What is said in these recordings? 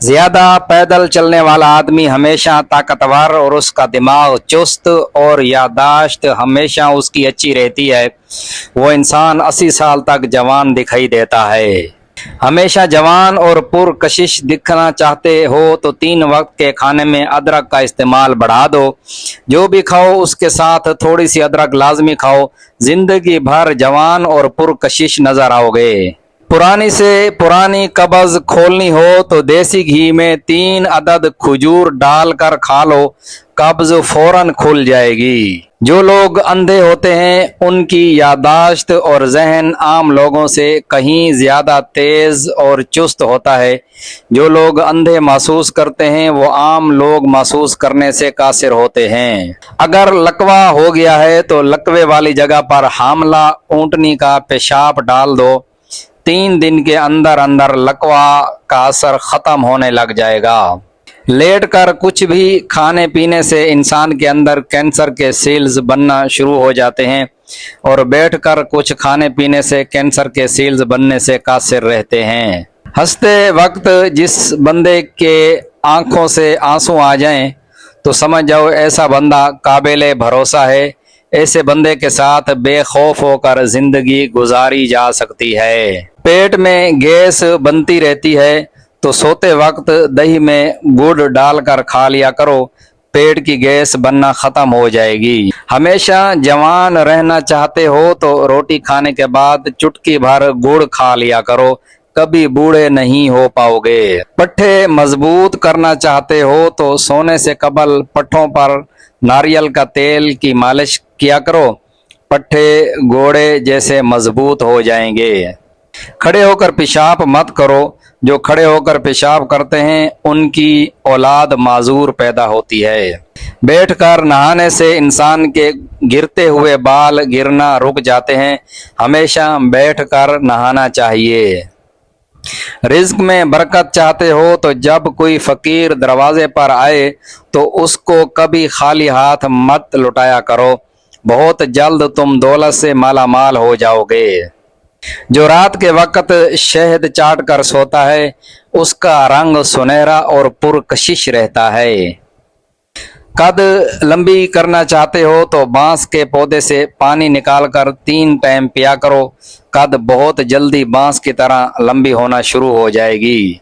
ज्यादा पैदल चलने वाला आदमी हमेशा ताकतवर और उसका दिमाग चुस्त और याददाश्त हमेशा उसकी अच्छी रहती है। वो इंसान 80 साल तक जवान दिखाई देता है। हमेशा जवान और पुरकशिश दिखना चाहते हो तो 3 वक्त के खाने में अदरक का इस्तेमाल बढ़ा दो। जो भी खाओ उसके साथ थोड़ी सी अदरक लाजमी खाओ। जिंदगी भर जवान और पुरकशिश नजर आओगे। पुरानी से पुरानी कब्ज खोलनी हो तो देसी घी में 3 अदद खजूर डालकर खा लो, कब्ज फौरन खुल जाएगी। जो लोग अंधे होते हैं उनकी याददाश्त और जहन आम लोगों से कहीं ज्यादा तेज और चुस्त होता है। जो लोग अंधे महसूस करते हैं वो आम लोग महसूस करने से कासिर होते हैं। अगर लकवा हो गया है तो लकवे वाली जगह पर हामला ऊंटनी का पेशाब डाल दो। 3 दिन के अंदर अंदर लकवा का असर खत्म होने लग जाएगा। लेट कर कुछ भी खाने पीने से इंसान के अंदर कैंसर के सेल्स बनना शुरू हो जाते हैं और बैठकर कुछ खाने पीने से कैंसर के सेल्स बनने से कासिर रहते हैं। हंसते वक्त जिस बंदे के आंखों से आंसू आ जाएं तो समझ जाओ ऐसा बंदा काबिल भरोसा है। ऐसे बंदे के साथ बेखौफ होकर जिंदगी गुजारी जा सकती है। पेट में गैस बनती रहती है तो सोते वक्त दही में गुड़ डालकर खा लिया करो, पेट की गैस बनना खत्म हो जाएगी। हमेशा जवान रहना चाहते हो तो रोटी खाने के बाद चुटकी भर गुड़ खा लिया करो, कभी बूढ़े नहीं हो पाओगे। पट्ठे मजबूत करना चाहते हो तो सोने से कबल पट्ठों पर नारियल का तेल की मालिश किया करो, पट्ठे घोड़े जैसे मजबूत हो जाएंगे। खड़े होकर पेशाब मत करो, जो खड़े होकर पेशाब करते हैं उनकी औलाद माजूर पैदा होती है। बैठकर नहाने से इंसान के गिरते हुए बाल गिरना रुक जाते हैं। हमेशा बैठकर नहाना चाहिए। रिज्क में बरकत चाहते हो तो जब कोई फकीर दरवाजे पर आए तो उसको कभी खाली हाथ मत लुटाया करो, बहुत जल्द तुम दौलत से माला माल हो जाओगे। जो रात के वक्त शहद चाट कर सोता है उसका रंग सुनहरा और पुरकशिश रहता है। कद लंबी करना चाहते हो तो बांस के पौधे से पानी निकालकर 3 टाइम पिया करो, कद बहुत जल्दी बांस की तरह लंबी होना शुरू हो जाएगी।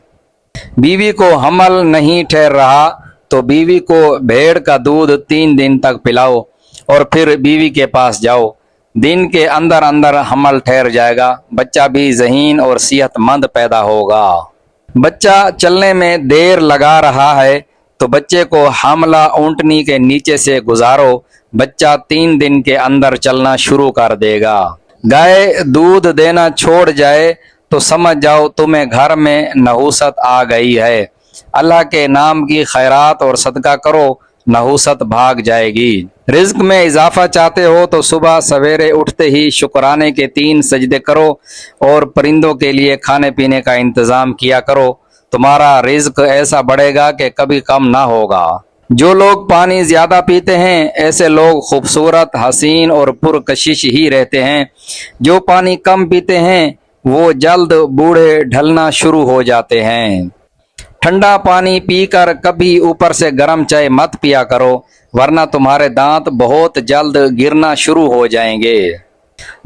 बीवी को हमल नहीं ठहर रहा तो बीवी को भेड़ का दूध 3 दिन तक पिलाओ और फिर बीवी के पास जाओ, दिन के अंदर अंदर हमल ठहर जाएगा, बच्चा भी ज़हीन और सेहतमंद पैदा होगा। बच्चा चलने में देर लगा रहा है तो बच्चे को हामला ऊंटनी के नीचे से गुजारो, बच्चा 3 दिन के अंदर चलना शुरू कर देगा। गाय दूध देना छोड़ जाए तो समझ जाओ तुम्हें घर में नहूसत आ गई है। अल्लाह के नाम की खैरात और सदका करो, नहूसत भाग जाएगी। रिज्क में इजाफा चाहते हो तो सुबह सवेरे उठते ही शुक्राने के 3 सजदे करो और परिंदों के लिए खाने पीने का इंतजाम किया करो, तुम्हारा रिज्क ऐसा बढ़ेगा कि कभी कम ना होगा। जो लोग पानी ज्यादा पीते हैं ऐसे लोग खूबसूरत, हसीन और पुरकशिश ही रहते हैं। जो पानी कम पीते हैं वो जल्द बूढ़े ढलना शुरू हो जाते हैं। ठंडा पानी पीकर कभी ऊपर से गर्म चाय मत पिया करो, वरना तुम्हारे दांत बहुत जल्द गिरना शुरू हो जाएंगे।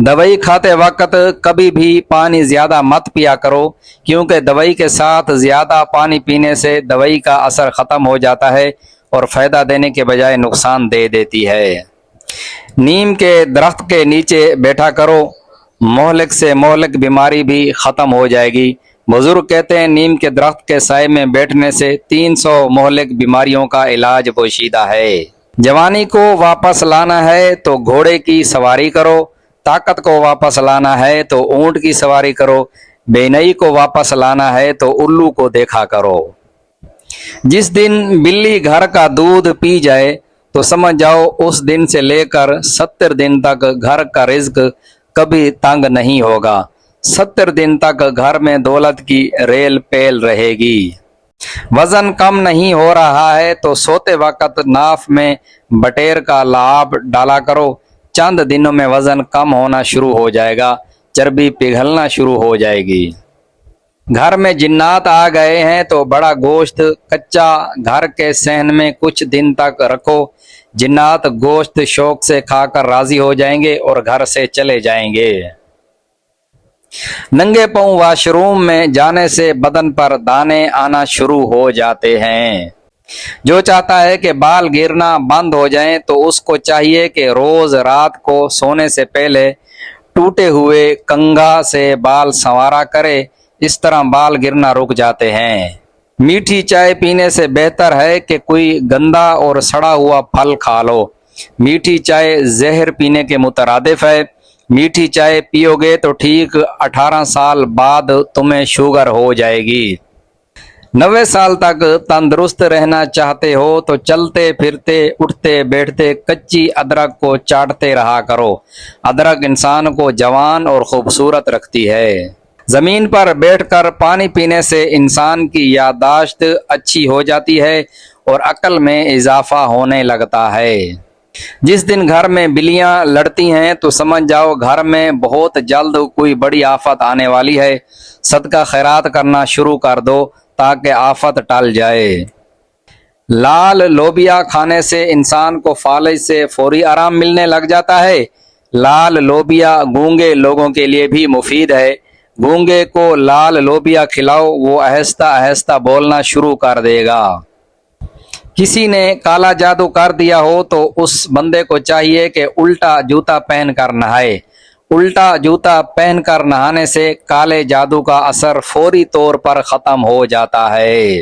दवाई खाते वक्त कभी भी पानी ज्यादा मत पिया करो, क्योंकि दवाई के साथ ज्यादा पानी पीने से दवाई का असर खत्म हो जाता है और फायदा देने के बजाय नुकसान दे देती है। नीम के दरख्त के नीचे बैठा करो, मोहलिक से मोहलिक बीमारी भी खत्म हो जाएगी। बुजुर्ग कहते हैं नीम के दरख्त के साए में बैठने से 300 मोहलिक बीमारियों का इलाज पोशीदा है। जवानी को वापस लाना है तो घोड़े की सवारी करो, ताकत को वापस लाना है तो ऊंट की सवारी करो, बेनई को वापस लाना है तो उल्लू को देखा करो। जिस दिन बिल्ली घर का दूध पी जाए तो समझ जाओ उस दिन से लेकर 70 दिन तक घर का रिज्क कभी तंग नहीं होगा। 70 दिन तक घर में दौलत की रेल पेल रहेगी। वजन कम नहीं हो रहा है तो सोते वक्त नाफ में बटेर का लाभ डाला करो, चंद दिनों में वजन कम होना शुरू हो जाएगा, चर्बी पिघलना शुरू हो जाएगी। घर में जिन्नात आ गए हैं तो बड़ा गोश्त कच्चा घर के सहन में कुछ दिन तक रखो। जिन्नात गोश्त शौक से खाकर राजी हो जाएंगे और घर से चले जाएंगे। नंगे पांव वॉशरूम में जाने से बदन पर दाने आना शुरू हो जाते हैं। जो चाहता है कि बाल गिरना बंद हो जाएं तो उसको चाहिए कि रोज रात को सोने से पहले टूटे हुए कंघा से बाल संवारा करे। इस तरह बाल गिरना रुक जाते हैं। मीठी चाय पीने से बेहतर है कि कोई गंदा और सड़ा हुआ फल खा लो। मीठी चाय जहर पीने के मुतरादिफ है। मीठी चाय पियोगे तो ठीक 18 साल बाद तुम्हें शुगर हो जाएगी। 90 साल तक तंदुरुस्त रहना चाहते हो तो चलते फिरते उठते बैठते कच्ची अदरक को चाटते रहा करो। अदरक इंसान को जवान और खूबसूरत रखती है। जमीन पर बैठकर पानी पीने से इंसान की याददाश्त अच्छी हो जाती है और अक्ल में इजाफा होने लगता है। जिस दिन घर में बिल्लियां लड़ती हैं तो समझ जाओ घर में बहुत जल्द कोई बड़ी आफत आने वाली है। सदका खैरात करना शुरू कर दो ताकि आफत टल जाए। लाल लोबिया खाने से इंसान को फालिज से फौरी आराम मिलने लग जाता है। लाल लोबिया गूंगे लोगों के लिए भी मुफीद है। गूंगे को लाल लोबिया खिलाओ, वो आहिस्ता आहिस्ता बोलना शुरू कर देगा। किसी ने काला जादू कर दिया हो तो उस बंदे को चाहिए कि उल्टा जूता पहन कर नहाए। उल्टा जूता पहनकर नहाने से काले जादू का असर फौरी तौर पर खत्म हो जाता है।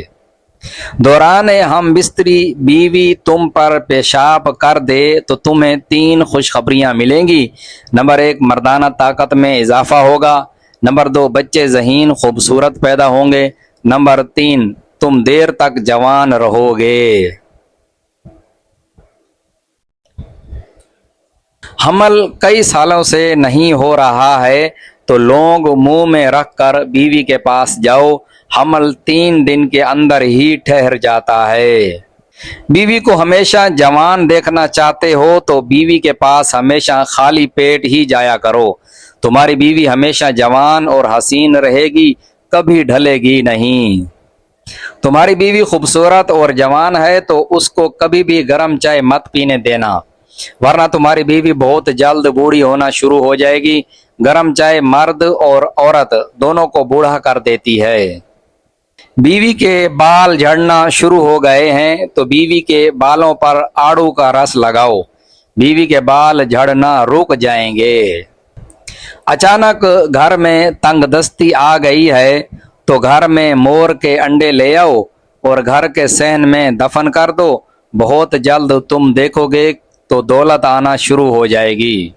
दौरान हम बिस्तरी बीवी तुम पर पेशाब कर दे तो तुम्हें 3 खुशखबरियां मिलेंगी। नंबर 1, मर्दाना ताकत में इजाफा होगा। नंबर 2, बच्चे ज़हीन खूबसूरत पैदा होंगे। नंबर 3, तुम देर तक जवान रहोगे। हमल कई सालों से नहीं हो रहा है तो लोग मुंह में रखकर बीवी के पास जाओ। हमल 3 दिन के अंदर ही ठहर जाता है। बीवी को हमेशा जवान देखना चाहते हो तो बीवी के पास हमेशा खाली पेट ही जाया करो। तुम्हारी बीवी हमेशा जवान और हसीन रहेगी, कभी ढलेगी नहीं। तुम्हारी बीवी खूबसूरत और जवान है तो उसको कभी भी गर्म चाय मत पीने देना, वरना तुम्हारी बीवी बहुत जल्द बूढ़ी होना शुरू हो जाएगी। गर्म चाय मर्द और औरत दोनों को बूढ़ा कर देती है। बीवी के बाल झड़ना शुरू हो गए हैं तो बीवी के बालों पर आड़ू का रस लगाओ, बीवी के बाल झड़ना रुक जाएंगे। अचानक घर में तंगदस्ती आ गई है तो घर में मोर के अंडे ले आओ और घर के सहन में दफन कर दो। बहुत जल्द तुम देखोगे तो दौलत आना शुरू हो जाएगी।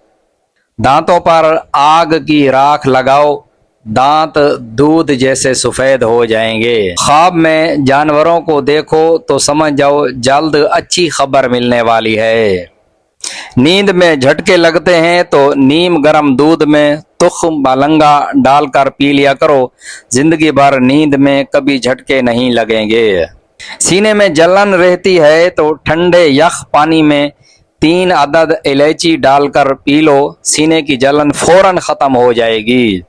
दांतों पर आग की राख लगाओ, दांत दूध जैसे सफेद हो जाएंगे। ख्वाब में जानवरों को देखो तो समझ जाओ जल्द अच्छी खबर मिलने वाली है। नींद में झटके लगते हैं तो नीम गर्म दूध में तुख्म बालंगा डालकर पी लिया करो। जिंदगी भर नींद में कभी झटके नहीं लगेंगे। सीने में जलन रहती है तो ठंडे यख पानी में 3 अदद इलायची डालकर पी लो, सीने की जलन फौरन खत्म हो जाएगी।